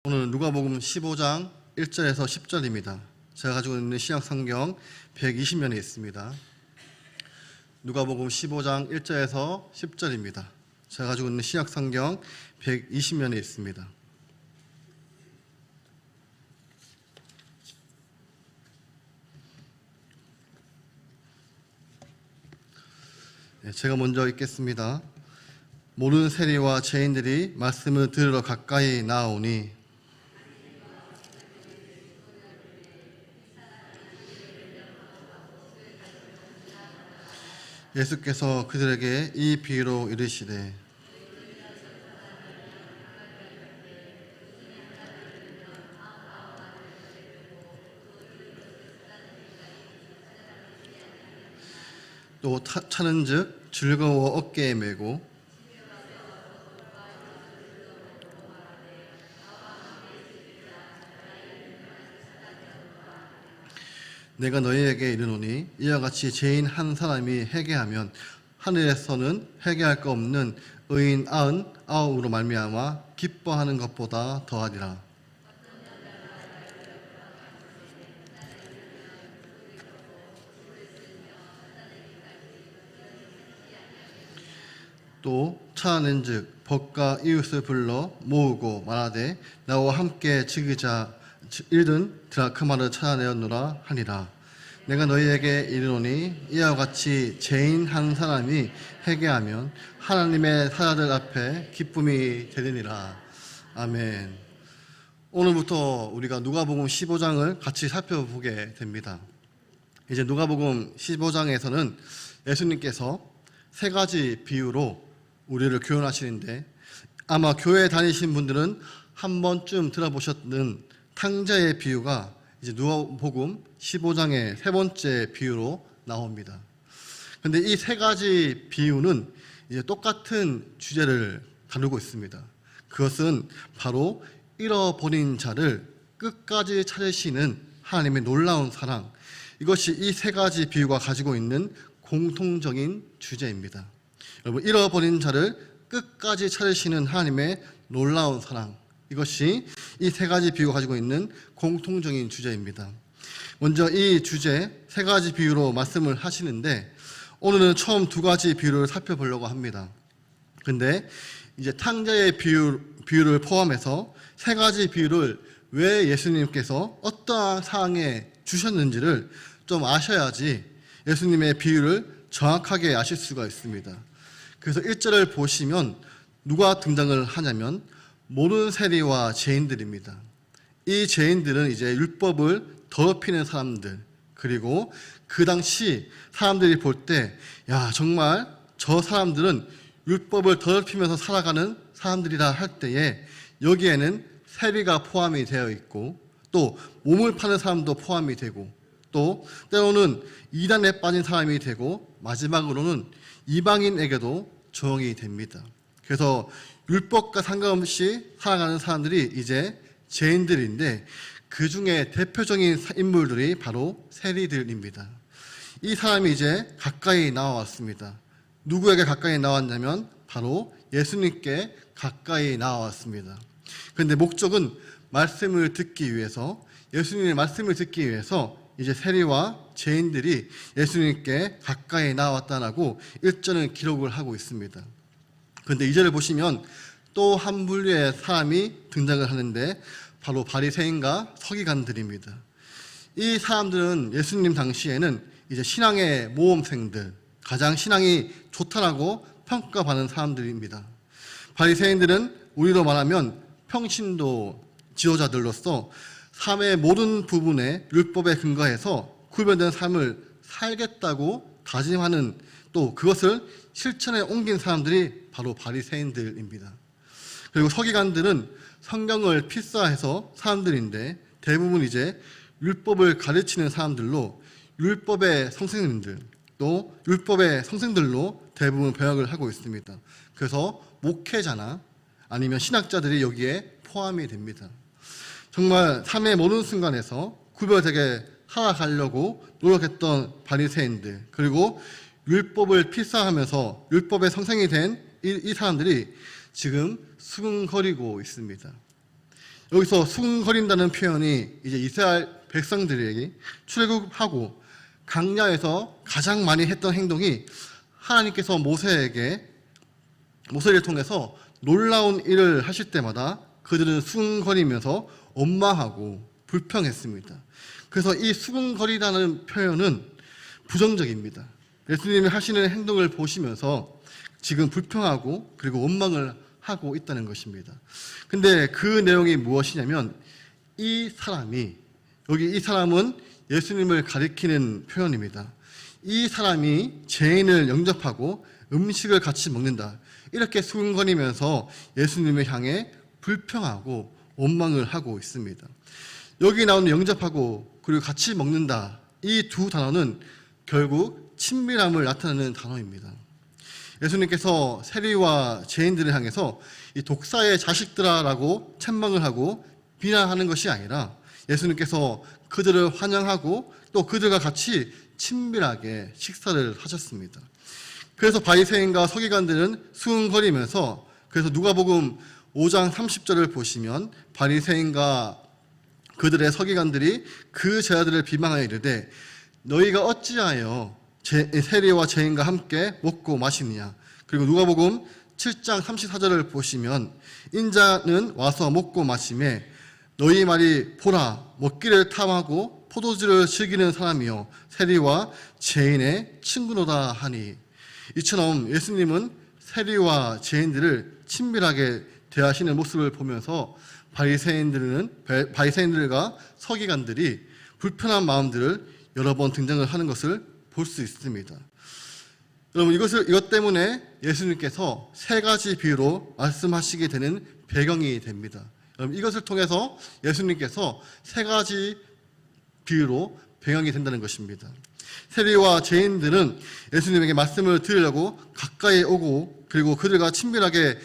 오늘 누가복음 15장 1절에서 10절입니다. 제가 가지고 있는 신약 성경 120면에 있습니다. 누가복음 15장 1절에서 10절입니다. 제가 가지고 있는 신약 성경 120면에 있습니다. 제가 먼저 읽겠습니다. 모든 세리와 죄인들이 말씀을 들으러 가까이 나아오니 예수께서 그들에게 이 비유로 이르시되 또 차는즉 즐거워 어깨에 메고 내가 너희에게 이르노니 이와 같이 죄인 한 사람이 회개하면 하늘에서는 회개할 것 없는 의인 99으로 말미암아 기뻐하는 것보다 더하리라. 또 차는즉 벗과 이웃을 불러 모으고 말하되 나와 함께 즐기자 일든 드라크마를 찾아내었노라 하니라. 내가 너희에게 이르노니 이와 같이 죄인 한 사람이 회개하면 하나님의 사자들 앞에 기쁨이 되느니라. 아멘. 오늘부터 우리가 누가복음 15장을 같이 살펴보게 됩니다. 이제 누가복음 15장에서는 예수님께서 세 가지 비유로 우리를 교훈하시는데 아마 교회 다니신 분들은 한 번쯤 들어보셨는 탕자의 비유가 이제 누가복음 15장의 세 번째 비유로 나옵니다. 그런데 이 세 가지 비유는 이제 똑같은 주제를 다루고 있습니다. 그것은 바로 잃어버린 자를 끝까지 찾으시는 하나님의 놀라운 사랑, 이것이 이 세 가지 비유가 가지고 있는 공통적인 주제입니다. 여러분, 잃어버린 자를 끝까지 찾으시는 하나님의 놀라운 사랑, 이것이 이 세 가지 비유가 가지고 있는 공통적인 주제입니다. 먼저 이 주제 세 가지 비유로 말씀을 하시는데 오늘은 처음 두 가지 비유를 살펴보려고 합니다. 근데 이제 탕자의 비유를 포함해서 세 가지 비유를 왜 예수님께서 어떠한 상황에 주셨는지를 좀 아셔야지 예수님의 비유를 정확하게 아실 수가 있습니다. 그래서 1절을 보시면 누가 등장을 하냐면 모든 세리와 죄인들입니다. 이 죄인들은 이제 율법을 더럽히는 사람들, 그리고 그 당시 사람들이 볼 때 야, 정말 저 사람들은 율법을 더럽히면서 살아가는 사람들이라 할 때에 여기에는 세리가 포함이 되어 있고 또 몸을 파는 사람도 포함이 되고 또 때로는 이단에 빠진 사람이 되고 마지막으로는 이방인에게도 적용이 됩니다. 그래서 율법과 상관없이 살아가는 사람들이 이제 죄인들인데 그 중에 대표적인 인물들이 바로 세리들입니다. 이 사람이 이제 가까이 나와왔습니다. 누구에게 가까이 나왔냐면 바로 예수님께 가까이 나와왔습니다. 그런데 목적은 말씀을 듣기 위해서, 예수님의 말씀을 듣기 위해서 이제 세리와 죄인들이 예수님께 가까이 나왔다라고 1절은 기록을 하고 있습니다. 그런데 2절을 보시면 또 한 분류의 사람이 등장을 하는데 바로 바리새인과 서기관들입니다. 이 사람들은 예수님 당시에는 이제 신앙의 모험생들, 가장 신앙이 좋다라고 평가받는 사람들입니다. 바리새인들은 우리로 말하면 평신도 지도자들로서 삶의 모든 부분에 율법에 근거해서 구별된 삶을 살겠다고 다짐하는, 또 그것을 실천에 옮긴 사람들이 바로 바리새인들입니다. 그리고 서기관들은 성경을 필사해서 사람들인데 대부분 이제 율법을 가르치는 사람들로 율법의 선생님들, 또 율법의 선생들로 대부분 번역을 하고 있습니다. 그래서 목회자나 아니면 신학자들이 여기에 포함이 됩니다. 정말 삶의 모든 순간에서 구별되게 살아가려고 노력했던 바리새인들, 그리고 율법을 필사하면서 율법의 선생이 된 이 사람들이 지금 수군거리고 있습니다. 여기서 수군거린다는 표현이 이제 이스라엘 백성들에게 출애굽하고 광야에서 가장 많이 했던 행동이 하나님께서 모세를 통해서 놀라운 일을 하실 때마다 그들은 수군거리면서 원망하고 불평했습니다. 그래서 이 수군거리라는 표현은 부정적입니다. 예수님이 하시는 행동을 보시면서 지금 불평하고 그리고 원망을 하고 있다는 것입니다. 근데 그 내용이 무엇이냐면 이 사람은 예수님을 가리키는 표현입니다. 이 사람이 죄인을 영접하고 음식을 같이 먹는다. 이렇게 수군거리면서 예수님을 향해 불평하고 원망을 하고 있습니다. 여기 나오는 영접하고 그리고 같이 먹는다. 이 두 단어는 결국 친밀함을 나타내는 단어입니다. 예수님께서 세리와 죄인들을 향해서 이 독사의 자식들아라고 책망을 하고 비난하는 것이 아니라 예수님께서 그들을 환영하고 또 그들과 같이 친밀하게 식사를 하셨습니다. 그래서 바리새인과 서기관들은 수군거리면서, 그래서 누가복음 5장 30절을 보시면 바리새인과 그들의 서기관들이 그 제자들을 비방하여 이르되 너희가 어찌하여 세리와 죄인과 함께 먹고 마시느냐. 그리고 누가복음 7장 34절을 보시면 인자는 와서 먹고 마시매 너희 말이 보라 먹기를 탐하고 포도주를 즐기는 사람이요 세리와 죄인의 친구로다 하니. 이처럼 예수님은 세리와 죄인들을 친밀하게 대하시는 모습을 보면서 바리새인들과 서기관들이 불편한 마음들을 여러 번 등장을 하는 것을 볼 수 있습니다. 여러분, 이것 때문에 예수님께서 세 가지 비유로 말씀하시게 되는 배경이 됩니다. 여러분, 이것을 통해서 예수님께서 세 가지 비유로 배경이 된다는 것입니다. 세리와 죄인들은 예수님에게 말씀을 들으려고 가까이 오고 그리고 그들과 친밀하게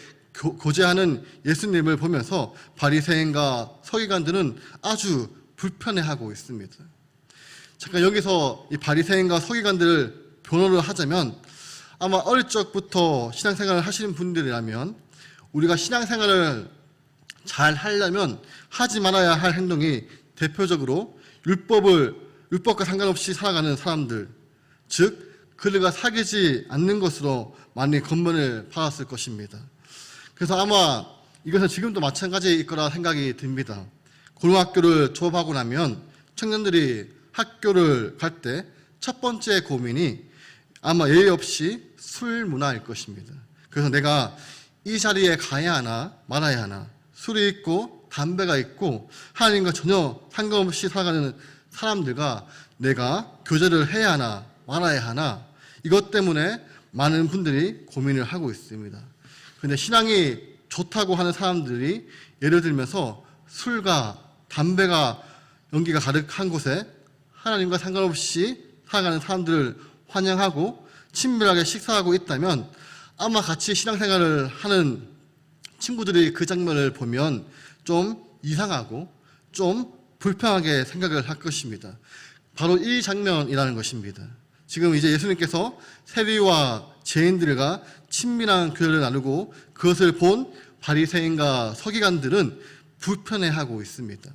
교제하는 예수님을 보면서 바리새인과 서기관들은 아주 불편해하고 있습니다. 잠깐 여기서 이 바리새인과 서기관들을 변호를 하자면 아마 어릴 적부터 신앙생활을 하시는 분들이라면 우리가 신앙생활을 잘 하려면 하지 말아야 할 행동이 대표적으로 율법과 상관없이 살아가는 사람들, 즉 그들과 사귀지 않는 것으로 많이 검문을 받았을 것입니다. 그래서 아마 이것은 지금도 마찬가지일 거라 생각이 듭니다. 고등학교를 졸업하고 나면 청년들이 학교를 갈 때 첫 번째 고민이 아마 예의 없이 술 문화일 것입니다. 그래서 내가 이 자리에 가야 하나 말아야 하나, 술이 있고 담배가 있고 하나님과 전혀 상관없이 살아가는 사람들과 내가 교제를 해야 하나 말아야 하나, 이것 때문에 많은 분들이 고민을 하고 있습니다. 그런데 신앙이 좋다고 하는 사람들이 예를 들면서 술과 담배가 연기가 가득한 곳에 하나님과 상관없이 살아가는 사람들을 환영하고 친밀하게 식사하고 있다면 아마 같이 신앙생활을 하는 친구들이 그 장면을 보면 좀 이상하고 좀 불편하게 생각을 할 것입니다. 바로 이 장면이라는 것입니다. 지금 이제 예수님께서 세리와 죄인들과 친밀한 교제를 나누고 그것을 본 바리새인과 서기관들은 불편해하고 있습니다.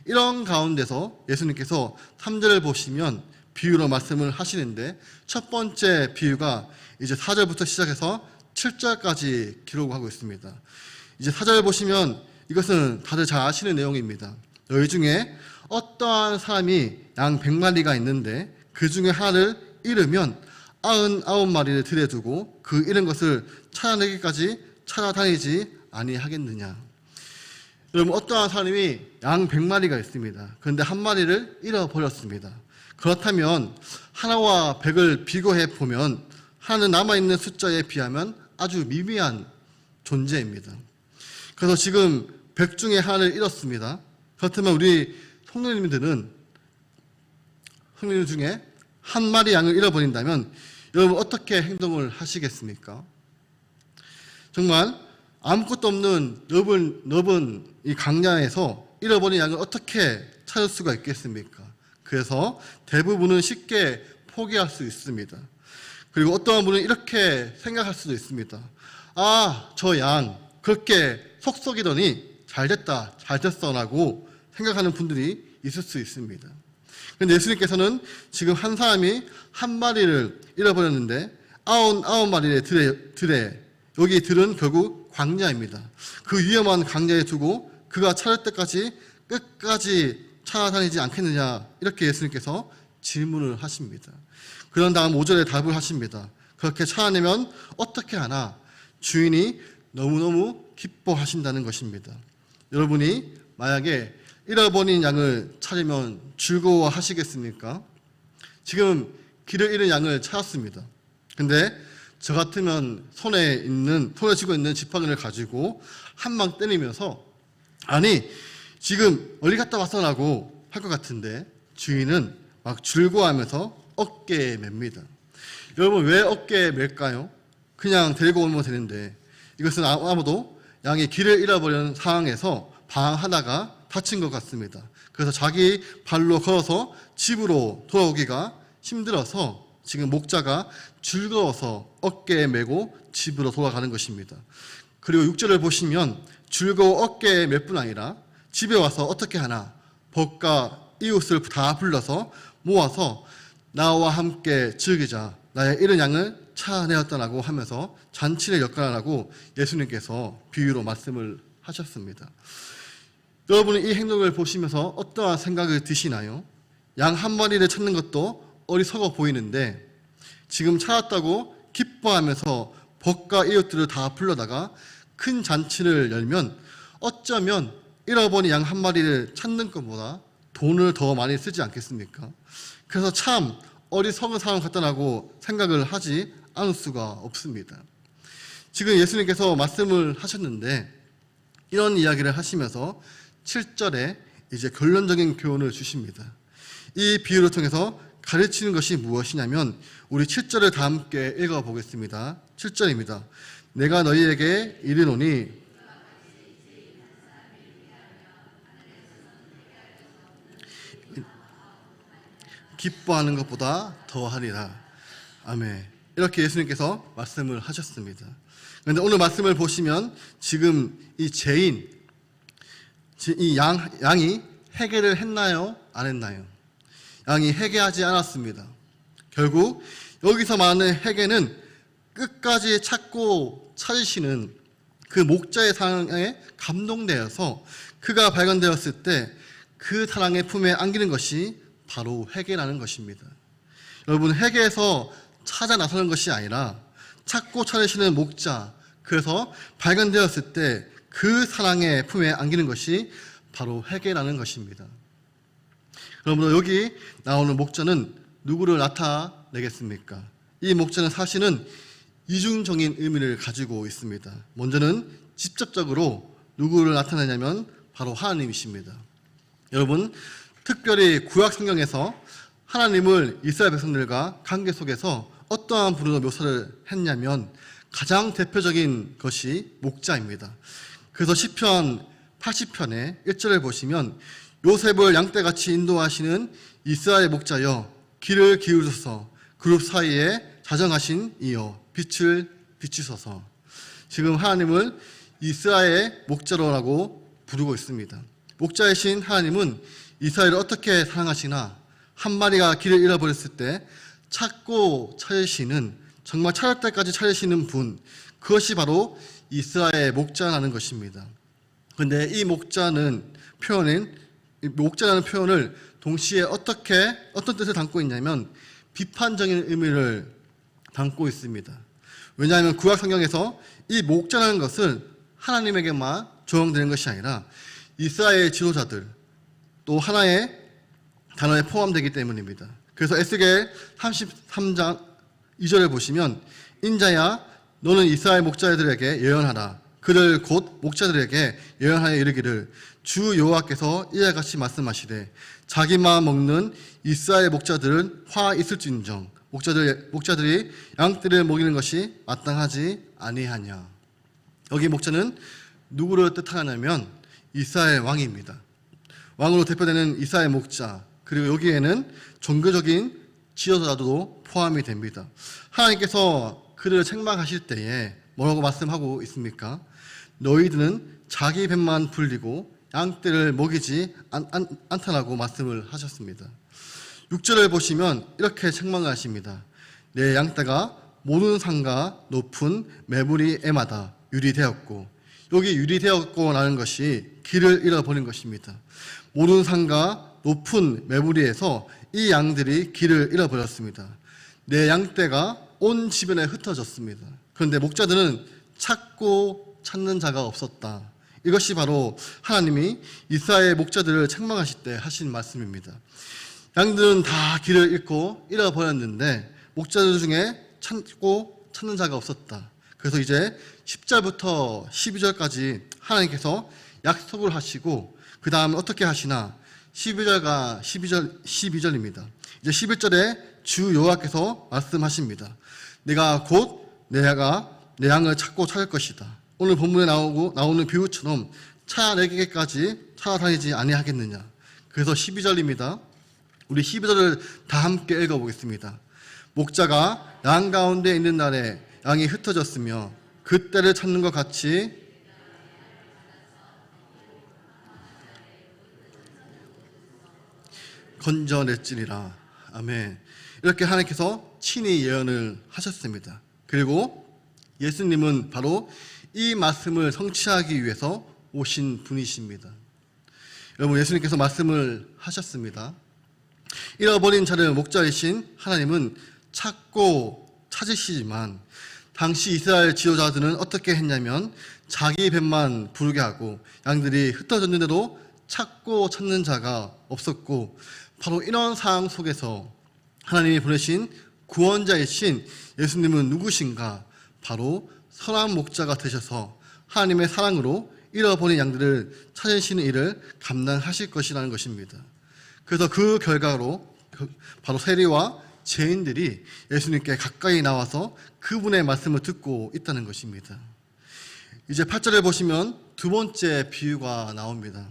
이런 가운데서 예수님께서 3절을 보시면 비유로 말씀을 하시는데 첫 번째 비유가 이제 4절부터 시작해서 7절까지 기록하고 있습니다. 이제 4절 보시면 이것은 다들 잘 아시는 내용입니다. 너희 중에 어떠한 사람이 양 100마리가 있는데 그 중에 하나를 잃으면 99마리를 들여 두고 그 잃은 것을 찾아내기까지 찾아다니지 아니하겠느냐. 여러분, 어떠한 사람이 양 100마리가 있습니다. 그런데 한 마리를 잃어버렸습니다. 그렇다면 하나와 100을 비교해 보면 하나는 남아있는 숫자에 비하면 아주 미미한 존재입니다. 그래서 지금 100 중에 하나를 잃었습니다. 그렇다면 우리 성도님들 중에 한 마리 양을 잃어버린다면 여러분 어떻게 행동을 하시겠습니까? 정말 아무것도 없는 넓은 이 강야에서 잃어버린 양을 어떻게 찾을 수가 있겠습니까? 그래서 대부분은 쉽게 포기할 수 있습니다. 그리고 어떠한 분은 이렇게 생각할 수도 있습니다. 아, 저 양 그렇게 속썩이더니 잘 됐다, 잘 됐어라고 생각하는 분들이 있을 수 있습니다. 그런데 예수님께서는 지금 한 사람이 한 마리를 잃어버렸는데 99마리의 들에 여기 들은 결국 광야입니다. 그 위험한 광야에 두고 그가 찾을 때까지 끝까지 찾아다니지 않겠느냐, 이렇게 예수님께서 질문을 하십니다. 그런 다음 5절에 답을 하십니다. 그렇게 찾아내면 어떻게 하나? 주인이 너무너무 기뻐하신다는 것입니다. 여러분이 만약에 잃어버린 양을 찾으면 즐거워하시겠습니까? 지금 길을 잃은 양을 찾았습니다. 근데 저 같으면 손에 쥐고 있는 지팡이를 가지고 한 방 때리면서 아니 지금 어디 갔다 왔어라고 할 것 같은데, 주인은 막 즐거워하면서 어깨에 맵니다. 여러분, 왜 어깨에 맬까요? 그냥 데리고 오면 되는데, 이것은 아무도 양이 길을 잃어버린 상황에서 방황하다가 다친 것 같습니다. 그래서 자기 발로 걸어서 집으로 돌아오기가 힘들어서 지금 목자가 즐거워서 어깨에 메고 집으로 돌아가는 것입니다. 그리고 6절을 보시면 즐거워 어깨에 맬 뿐 아니라 집에 와서 어떻게 하나? 벗과 이웃을 다 불러서 모아서 나와 함께 즐기자, 나의 잃은 양을 찾아내었다라고 하면서 잔치를 엿가라라고 예수님께서 비유로 말씀을 하셨습니다. 여러분은 이 행동을 보시면서 어떠한 생각을 드시나요? 양 한 마리를 찾는 것도 어리석어 보이는데 지금 찾았다고 기뻐하면서 벗과 이웃들을 다 불러다가 큰 잔치를 열면 어쩌면 잃어버린 양 한 마리를 찾는 것보다 돈을 더 많이 쓰지 않겠습니까? 그래서 참 어리석은 사람 같다라고 생각을 하지 않을 수가 없습니다. 지금 예수님께서 말씀을 하셨는데 이런 이야기를 하시면서 7절에 이제 결론적인 교훈을 주십니다. 이 비유를 통해서 가르치는 것이 무엇이냐면 우리 7절을 다 함께 읽어보겠습니다. 7절입니다. 내가 너희에게 이르노니 기뻐하는 것보다 더하리라. 아멘. 이렇게 예수님께서 말씀을 하셨습니다. 그런데 오늘 말씀을 보시면 지금 이 죄인, 이 양이 회개를 했나요? 안 했나요? 양이 회개하지 않았습니다. 결국 여기서 말하는 회개는 끝까지 찾고 찾으시는 그 목자의 사랑에 감동되어서 그가 발견되었을 때 그 사랑의 품에 안기는 것이 바로 회개라는 것입니다. 여러분, 회개에서 찾아 나서는 것이 아니라 찾고 찾으시는 목자, 그래서 발견되었을 때 그 사랑의 품에 안기는 것이 바로 회개라는 것입니다. 여러분, 여기 나오는 목자는 누구를 나타내겠습니까? 이 목자는 사실은 이중적인 의미를 가지고 있습니다. 먼저는 직접적으로 누구를 나타내냐면 바로 하나님이십니다. 여러분, 특별히 구약 성경에서 하나님을 이스라엘 백성들과 관계 속에서 어떠한 분으로 묘사를 했냐면 가장 대표적인 것이 목자입니다. 그래서 시편 80편의 1절을 보시면 요셉을 양떼같이 인도하시는 이스라엘 목자여 귀를 기울여서 그룹 사이에 자정하신 이여 빛을 비추소서. 지금 하나님을 이스라엘 목자로라고 부르고 있습니다. 목자이신 하나님은 이스라엘을 어떻게 사랑하시나, 한 마리가 길을 잃어버렸을 때 찾고 찾으시는, 정말 찾을 때까지 찾으시는 분, 그것이 바로 이스라엘 목자라는 것입니다. 그런데 이 목자라는 표현을 동시에 어떤 뜻을 담고 있냐면 비판적인 의미를 담고 있습니다. 왜냐하면 구약 성경에서 이 목자라는 것은 하나님에게만 적용되는 것이 아니라 이스라엘 지도자들 또 하나의 단어에 포함되기 때문입니다. 그래서 에스겔 33장 2절을 보시면 인자야 너는 이스라엘 목자들에게 예언하라. 그들 곧 목자들에게 예언하여 이르기를 주 여호와께서 이와 같이 말씀하시되 자기만 먹는 이스라엘 목자들은 화 있을진정 목자들이 양떼를 먹이는 것이 마땅하지 아니하냐. 여기 목자는 누구를 뜻하냐면 이스라엘 왕입니다. 왕으로 대표되는 이스라엘 목자, 그리고 여기에는 종교적인 지도자도 포함이 됩니다. 하나님께서 그들을 책망하실 때에 뭐라고 말씀하고 있습니까? 너희들은 자기 뱃만 불리고 양떼를 먹이지 않다라고 말씀을 하셨습니다. 6절을 보시면 이렇게 책망을 하십니다. 내 양떼가 모든 산과 높은 매부리 에마다 유리되었고, 여기 유리되었고라는 것이 길을 잃어버린 것입니다. 모든 산과 높은 매부리에서 이 양들이 길을 잃어버렸습니다. 내 양떼가 온 지변에 흩어졌습니다. 그런데 목자들은 찾고 찾는 자가 없었다. 이것이 바로 하나님이 이스라엘 목자들을 책망하실 때 하신 말씀입니다. 양들은 다 길을 잃고 잃어버렸는데 목자들 중에 찾고 찾는 자가 없었다. 그래서 이제 10절부터 12절까지 하나님께서 약속을 하시고 그 다음에 어떻게 하시나 11절과 12절입니다. 이제 11절에 주 여호와께서 말씀하십니다. 내가 곧 내 양을 찾고 찾을 것이다. 오늘 본문에 나오는 비유처럼 찾아내기까지 찾아다니지 아니하겠느냐. 그래서 12절입니다. 우리 12절을 다 함께 읽어보겠습니다. 목자가 양 가운데 있는 날에 양이 흩어졌으며 그때를 찾는 것 같이 건져냈지니라. 아멘. 이렇게 하나님께서 친히 예언을 하셨습니다. 그리고 예수님은 바로 이 말씀을 성취하기 위해서 오신 분이십니다. 여러분, 예수님께서 말씀을 하셨습니다. 잃어버린 자를 목자이신 하나님은 찾고 찾으시지만 당시 이스라엘 지도자들은 어떻게 했냐면 자기 뱃만 부르게 하고 양들이 흩어졌는데도 찾고 찾는 자가 없었고, 바로 이런 상황 속에서 하나님이 보내신 구원자이신 예수님은 누구신가? 바로 선한 목자가 되셔서 하나님의 사랑으로 잃어버린 양들을 찾으시는 일을 감당하실 것이라는 것입니다. 그래서 그 결과로 바로 세리와 죄인들이 예수님께 가까이 나와서 그분의 말씀을 듣고 있다는 것입니다. 이제 8절을 보시면 두 번째 비유가 나옵니다.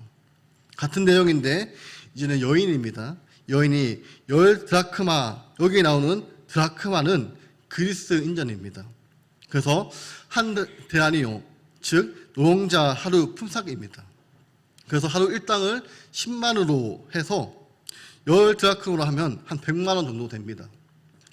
같은 내용인데 이제는 여인입니다. 여인이 10드라크마, 여기 나오는 드라크마는 그리스 인전입니다. 그래서 한 데나리오, 즉 노동자 하루 품삯입니다. 그래서 하루 일당을 10만으로 해서 10드라크마로 하면 한 100만 원 정도 됩니다.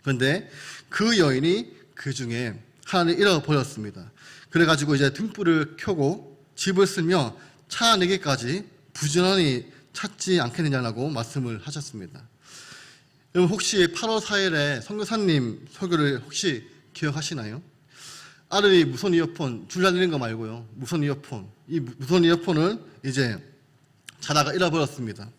그런데 그 여인이 그 중에 하나를 잃어버렸습니다. 그래가지고 이제 등불을 켜고 집을 쓸며 찾아내기까지 부지런히 찾지 않겠느냐라고 말씀을 하셨습니다. 여러분, 혹시 8월 4일에 선교사님 설교를 혹시 기억하시나요? 아들이 무선 이어폰, 줄 달리는 거 말고요, 무선 이어폰, 이 무선 이어폰을 이제 자다가 잃어버렸습니다.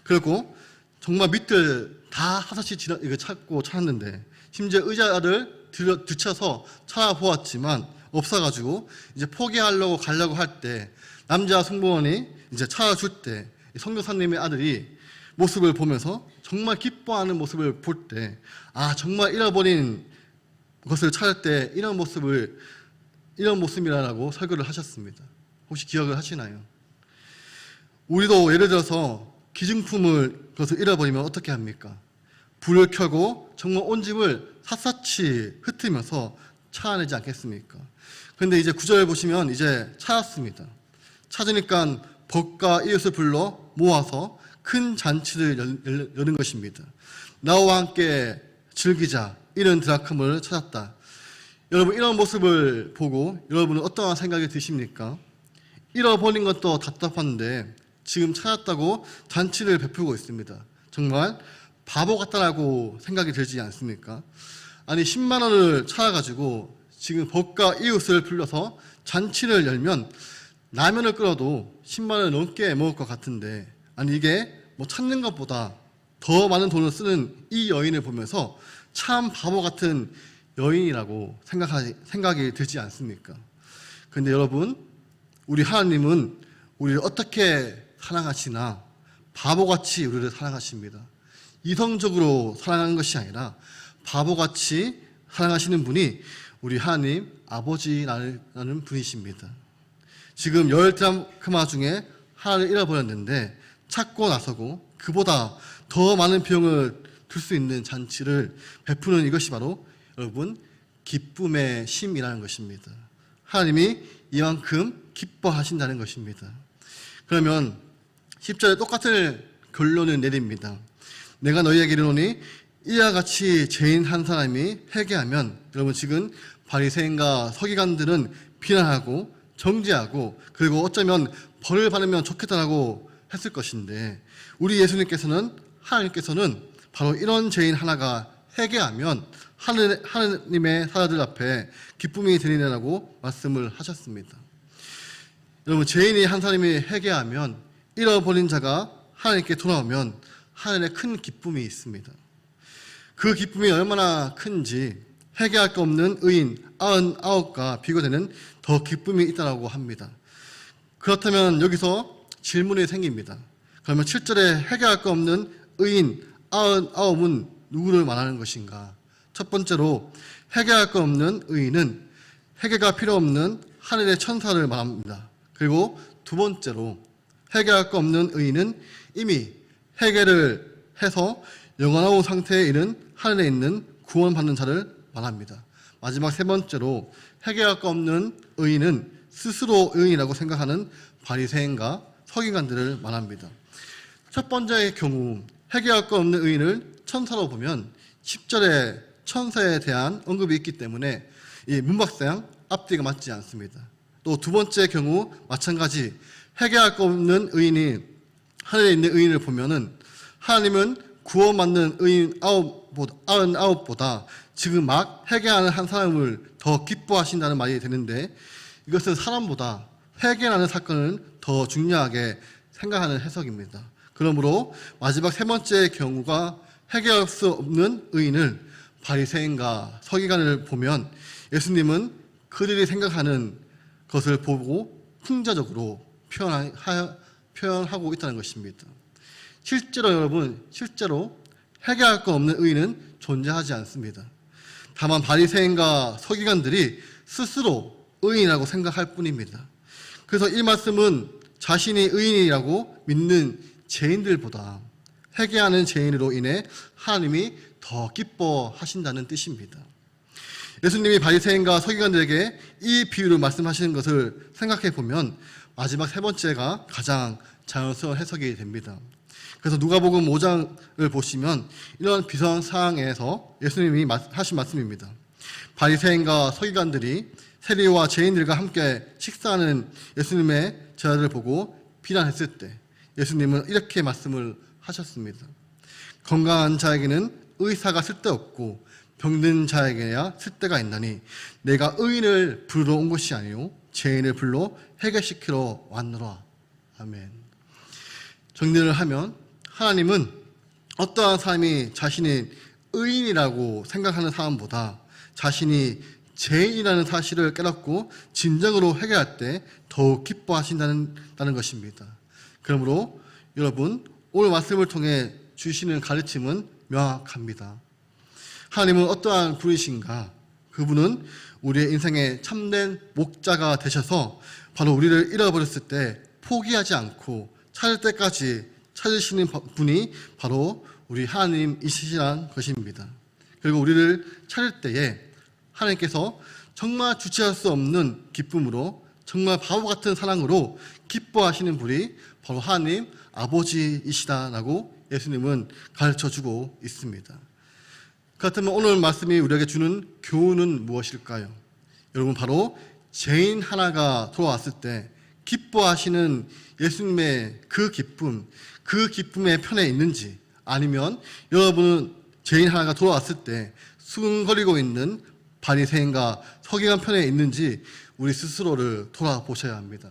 그리고 정말 밑을 다 하사시 이거 찾고 찾았는데, 심지어 의자를 들쳐서 찾아보았지만 없어가지고 이제 포기하려고 가려고 할 때 남자 승무원이 이제 찾아줄 때 선교사님의 아들이 모습을 보면서 정말 기뻐하는 모습을 볼 때, 아, 정말 잃어버린 것을 찾을 때 이런 모습이라고 설교를 하셨습니다. 혹시 기억을 하시나요? 우리도 예를 들어서 기증품을 그것을 잃어버리면 어떻게 합니까? 불을 켜고 정말 온 집을 샅샅이 흩으면서 찾아내지 않겠습니까? 그런데 이제 9절 보시면 이제 찾았습니다. 찾으니까 벗과 이웃을 불러 모아서 큰 잔치를 여는 것입니다. 나와 함께 즐기자, 이런 드라크마를 찾았다. 여러분, 이런 모습을 보고 여러분은 어떠한 생각이 드십니까? 잃어버린 것도 답답한데 지금 찾았다고 잔치를 베풀고 있습니다. 정말 바보 같다라고 생각이 들지 않습니까? 아니, 10만 원을 찾아가지고 지금 벗과 이웃을 불러서 잔치를 열면 라면을 끓여도 10만 원을 넘게 먹을 것 같은데, 아니 이게 뭐 찾는 것보다 더 많은 돈을 쓰는 이 여인을 보면서 참 바보 같은 여인이라고 생각이 들지 않습니까? 그런데 여러분, 우리 하나님은 우리를 어떻게 사랑하시나? 바보같이 우리를 사랑하십니다. 이성적으로 사랑하는 것이 아니라 바보같이 사랑하시는 분이 우리 하나님 아버지라는 분이십니다. 지금 10드라크마 중에 하나를 잃어버렸는데 찾고 나서고 그보다 더 많은 비용을 들 수 있는 잔치를 베푸는 이것이 바로 여러분 기쁨의 심이라는 것입니다. 하나님이 이만큼 기뻐하신다는 것입니다. 그러면 10절에 똑같은 결론을 내립니다. 내가 너희에게 이르노니 이와 같이 죄인 한 사람이 회개하면, 여러분 지금 바리새인과 서기관들은 비난하고 정죄하고 그리고 어쩌면 벌을 받으면 좋겠다라고 했을 것인데, 우리 예수님께서는, 하나님께서는 바로 이런 죄인 하나가 회개하면 하느님의 사자들 앞에 기쁨이 되리라고 말씀을 하셨습니다. 여러분, 죄인이 한 사람이 회개하면, 잃어버린 자가 하나님께 돌아오면 하늘에 큰 기쁨이 있습니다. 그 기쁨이 얼마나 큰지 회개할 거 없는 의인 99가 비교되는 더 기쁨이 있다고 합니다. 그렇다면 여기서 질문이 생깁니다. 그러면 7절에 회개할 거 없는 의인 99은 누구를 말하는 것인가? 첫 번째로 회개할 거 없는 의인은 회개가 필요 없는 하늘의 천사를 말합니다. 그리고 두 번째로 회개할 거 없는 의인은 이미 회개를 해서 영원한 상태에 이른 하늘에 있는 구원받는 자를 말합니다. 마지막 세 번째로 회개할 거 없는 의인은 스스로 의인이라고 생각하는 바리새인과 서기관들을 말합니다. 첫 번째의 경우 회개할 거 없는 의인을 천사로 보면 10절에 천사에 대한 언급이 있기 때문에 이 문박상 앞뒤가 맞지 않습니다. 또 두 번째 경우 마찬가지, 회개할 거 없는 의인이 하늘에 있는 의인을 보면은 하나님은 구원받는 의인 99보다 지금 막 회개하는 한 사람을 더 기뻐하신다는 말이 되는데, 이것은 사람보다 회개하는 사건을 더 중요하게 생각하는 해석입니다. 그러므로 마지막 세 번째 경우가 회개할 수 없는 의인을 바리새인과 서기관을 보면 예수님은 그들이 생각하는 것을 보고 풍자적으로 표현하고 있다는 것입니다. 실제로 여러분, 실제로 회개할 거 없는 의인은 존재하지 않습니다. 다만 바리새인과 서기관들이 스스로 의인이라고 생각할 뿐입니다. 그래서 이 말씀은 자신이 의인이라고 믿는 죄인들보다 회개하는 죄인으로 인해 하나님이 더 기뻐하신다는 뜻입니다. 예수님이 바리새인과 서기관들에게 이 비유를 말씀하시는 것을 생각해 보면 마지막 세 번째가 가장 자연스러운 해석이 됩니다. 그래서 누가복음 5장을 보시면 이런 비상 상황에서 예수님이 하신 말씀입니다. 바리새인과 서기관들이 세리와 죄인들과 함께 식사하는 예수님의 제자들을 보고 비난했을 때 예수님은 이렇게 말씀을 하셨습니다. 건강한 자에게는 의사가 쓸데없고 병든 자에게야 쓸데가 있나니 내가 의인을 부르러 온 것이 아니요 죄인을 불러 해결시키러 왔노라. 아멘. 정리를 하면 하나님은 어떠한 사람이 자신이 의인이라고 생각하는 사람보다 자신이 죄인이라는 사실을 깨닫고 진정으로 회개할 때 더욱 기뻐하신다는 것입니다. 그러므로 여러분, 오늘 말씀을 통해 주시는 가르침은 명확합니다. 하나님은 어떠한 분이신가? 그분은 우리의 인생의 참된 목자가 되셔서 바로 우리를 잃어버렸을 때 포기하지 않고 찾을 때까지 찾으시는 분이 바로 우리 하나님이시라는 것입니다. 그리고 우리를 찾을 때에 하나님께서 정말 주체할 수 없는 기쁨으로, 정말 바보 같은 사랑으로 기뻐하시는 분이 바로 하나님 아버지이시다라고 예수님은 가르쳐주고 있습니다. 그렇다면 오늘 말씀이 우리에게 주는 교훈은 무엇일까요? 여러분, 바로 죄인 하나가 돌아왔을 때 기뻐하시는 예수님의 그 기쁨의 편에 있는지, 아니면 여러분은 죄인 하나가 돌아왔을 때 수근거리고 있는 바리새인과 서기관 편에 있는지 우리 스스로를 돌아보셔야 합니다.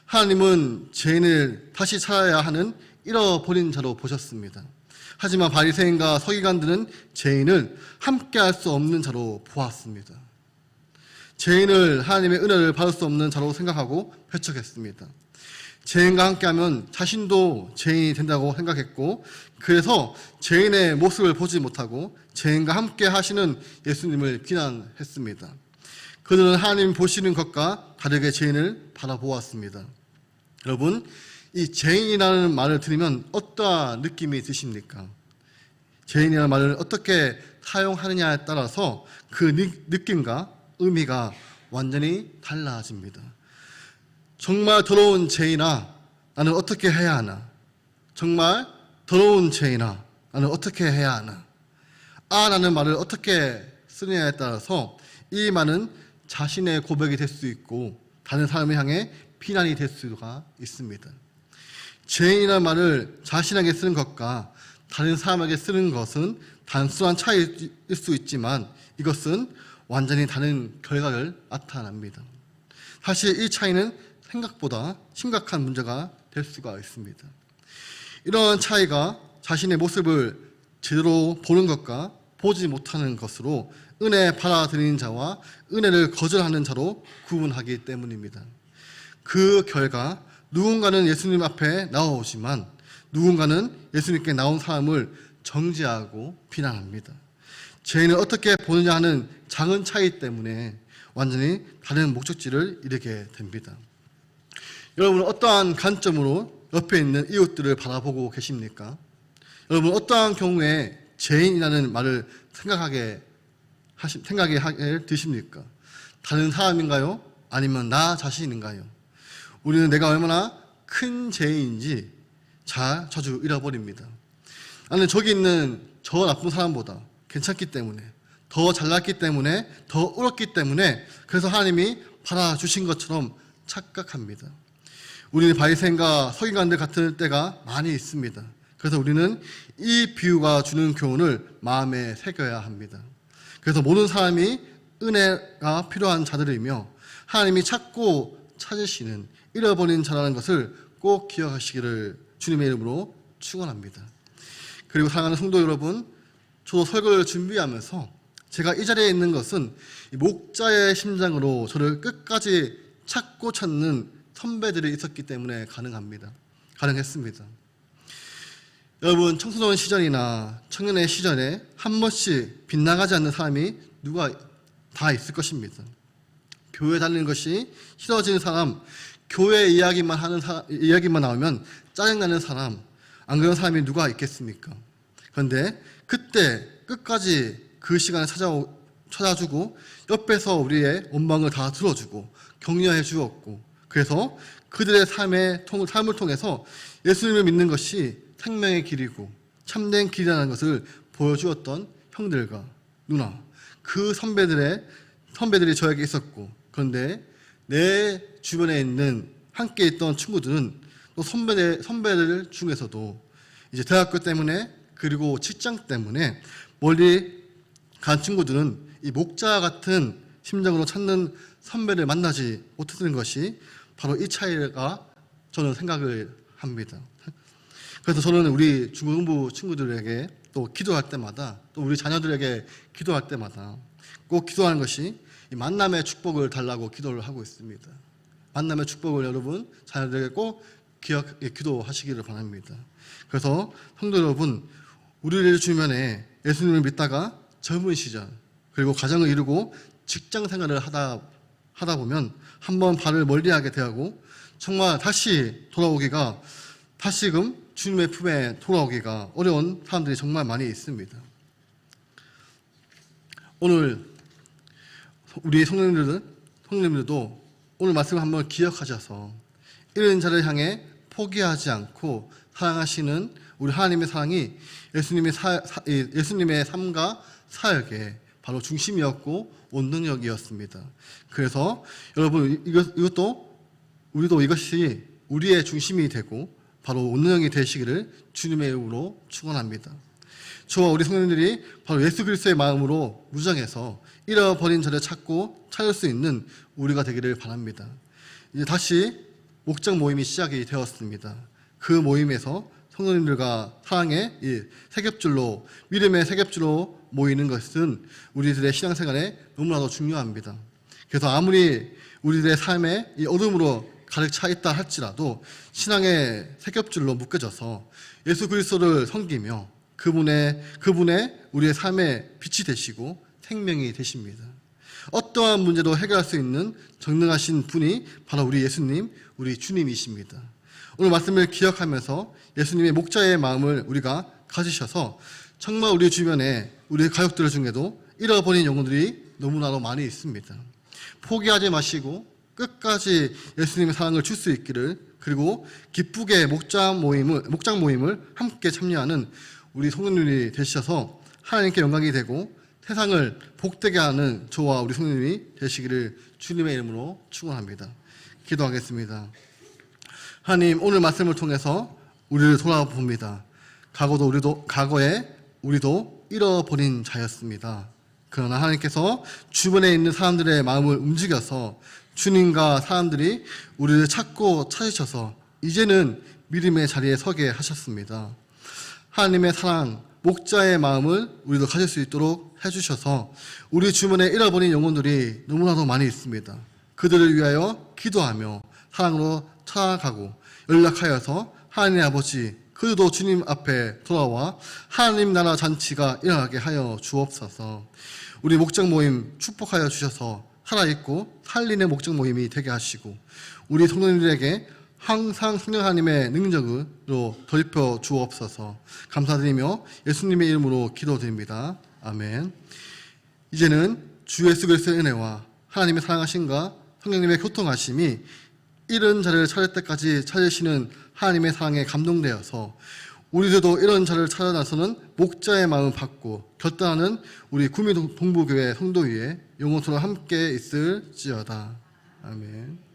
하나님은 죄인을 다시 찾아야 하는 잃어버린 자로 보셨습니다. 하지만 바리새인과 서기관들은 죄인을 함께할 수 없는 자로 보았습니다. 죄인을 하나님의 은혜를 받을 수 없는 자로 생각하고 배척했습니다. 죄인과 함께하면 자신도 죄인이 된다고 생각했고, 그래서 죄인의 모습을 보지 못하고 죄인과 함께 하시는 예수님을 비난했습니다. 그들은 하나님 보시는 것과 다르게 죄인을 바라보았습니다. 여러분, 이 죄인이라는 말을 들으면 어떠한 느낌이 드십니까? 죄인이라는 말을 어떻게 사용하느냐에 따라서 그 느낌과 의미가 완전히 달라집니다. 정말 더러운 죄인아, 나는 어떻게 해야 하나? 정말 더러운 죄인아, 나는 어떻게 해야 하나? 라는 말을 어떻게 쓰느냐에 따라서 이 말은 자신의 고백이 될 수 있고 다른 사람을 향해 비난이 될 수가 있습니다. 죄인이라는 말을 자신에게 쓰는 것과 다른 사람에게 쓰는 것은 단순한 차이일 수 있지만 이것은 완전히 다른 결과를 나타납니다. 사실 이 차이는 생각보다 심각한 문제가 될 수가 있습니다. 이런 차이가 자신의 모습을 제대로 보는 것과 보지 못하는 것으로 은혜 받아들이는 자와 은혜를 거절하는 자로 구분하기 때문입니다. 그 결과 누군가는 예수님 앞에 나오지만 누군가는 예수님께 나온 사람을 정죄하고 비난합니다. 죄인을 어떻게 보느냐 하는 작은 차이 때문에 완전히 다른 목적지를 이루게 됩니다. 여러분은 어떠한 관점으로 옆에 있는 이웃들을 바라보고 계십니까? 여러분 어떠한 경우에 죄인이라는 말을 생각하게 드십니까? 다른 사람인가요? 아니면 나 자신인가요? 우리는 내가 얼마나 큰 죄인인지 자주 잃어버립니다. 나는 저기 있는 저 나쁜 사람보다 괜찮기 때문에, 더 잘났기 때문에, 더 옳았기 때문에 그래서 하나님이 받아주신 것처럼 착각합니다. 우리는 바리새인과 서기관들 같은 때가 많이 있습니다. 그래서 우리는 이 비유가 주는 교훈을 마음에 새겨야 합니다. 그래서 모든 사람이 은혜가 필요한 자들이며 하나님이 찾고 찾으시는 잃어버린 자라는 것을 꼭 기억하시기를 주님의 이름으로 축원합니다. 그리고 사랑하는 성도 여러분, 저도 설교를 준비하면서 제가 이 자리에 있는 것은 목자의 심장으로 저를 끝까지 찾고 찾는 선배들이 있었기 때문에 가능했습니다. 여러분 청소년 시절이나 청년의 시절에 한 번씩 빗나가지 않는 사람이 누가 다 있을 것입니다. 교회 다니는 것이 싫어지는 사람, 교회 이야기만 나오면 짜증나는 사람, 안 그런 사람이 누가 있겠습니까? 그런데 그때 끝까지 그 시간에 찾아주고 옆에서 우리의 원망을 다 들어주고 격려해 주었고 그래서 그들의 삶을 통해서 예수님을 믿는 것이 생명의 길이고 참된 길이라는 것을 보여주었던 형들과 누나, 그 선배들이 저에게 있었고 그런데 내 주변에 있는 함께 있던 친구들은 또 선배들 중에서도 이제 대학교 때문에 그리고 직장 때문에 멀리 간 친구들은 이 목자 같은 심정으로 찾는 선배를 만나지 못했던 것이 바로 이 차이가 저는 생각을 합니다. 그래서 저는 우리 중고등부 친구들에게 또 기도할 때마다 또 우리 자녀들에게 기도할 때마다 꼭 기도하는 것이 이 만남의 축복을 달라고 기도를 하고 있습니다. 만남의 축복을 여러분 자녀들에게 꼭 기도하시기를 바랍니다. 그래서 성도 여러분, 우리를 주변에 예수님을 믿다가 젊은 시절 그리고 가정을 이루고 직장 생활을 하다 보면 한번 발을 멀리하게 되고 정말 다시금 주님의 품에 돌아오기가 어려운 사람들이 정말 많이 있습니다. 오늘 우리 성도님들도 오늘 말씀을 한번 기억하셔서 이런 자를 향해 포기하지 않고 사랑하시는 우리 하나님의 사랑이 예수님의 삶과 사역의 바로 중심이었고 원동력이었습니다. 그래서 여러분 우리도 이것이 우리의 중심이 되고 바로 원동력이 되시기를 주님의 이름으로 축원합니다. 저와 우리 성도님들이 바로 예수 그리스도의 마음으로 무장해서 잃어버린 자를 찾고 찾을 수 있는 우리가 되기를 바랍니다. 이제 다시 목장 모임이 시작이 되었습니다. 그 모임에서 성도님들과 사랑의 믿음의 세겹줄로 모이는 것은 우리들의 신앙생활에 너무나도 중요합니다. 그래서 아무리 우리들의 삶에 이 어둠으로 가득 차 있다 할지라도 신앙의 세겹줄로 묶여져서 예수 그리스도를 섬기며 그분의 우리의 삶의 빛이 되시고 생명이 되십니다. 어떠한 문제도 해결할 수 있는 전능하신 분이 바로 우리 예수님, 우리 주님이십니다. 오늘 말씀을 기억하면서 예수님의 목자의 마음을 우리가 가지셔서 정말 우리 주변에 우리 가족들 중에도 잃어버린 영혼들이 너무나도 많이 있습니다. 포기하지 마시고 끝까지 예수님의 사랑을 줄 수 있기를, 그리고 기쁘게 목장 모임을 함께 참여하는 우리 성도님이 되셔서 하나님께 영광이 되고 세상을 복되게 하는 저와 우리 성도님이 되시기를 주님의 이름으로 축원합니다. 기도하겠습니다. 하나님, 오늘 말씀을 통해서 우리를 돌아봅니다. 과거에 우리도 잃어버린 자였습니다. 그러나 하나님께서 주변에 있는 사람들의 마음을 움직여서 주님과 사람들이 우리를 찾고 찾으셔서 이제는 믿음의 자리에 서게 하셨습니다. 하나님의 사랑, 목자의 마음을 우리도 가질 수 있도록 해주셔서 우리 주변에 잃어버린 영혼들이 너무나도 많이 있습니다. 그들을 위하여 기도하며 사랑으로 찾아가고 연락하여서 하나님 아버지, 그들도 주님 앞에 돌아와 하나님 나라 잔치가 일어나게 하여 주옵소서. 우리 목장 모임 축복하여 주셔서 살아있고 살리는 목장 모임이 되게 하시고 우리 성도님들에게 항상 성령 하나님의 능력으로 덮여 주옵소서. 감사드리며 예수님의 이름으로 기도드립니다. 아멘. 이제는 주 예수 그리스도의 은혜와 하나님의 사랑하심과 성령님의 교통하심이 잃은 자를 찾을 때까지 찾으시는 하나님의 사랑에 감동되어서 우리들도 이런 자를 찾아나서는 목자의 마음을 받고 결단하는 우리 구미 동부교회 성도 위에 영원토록 함께 있을지어다. 아멘.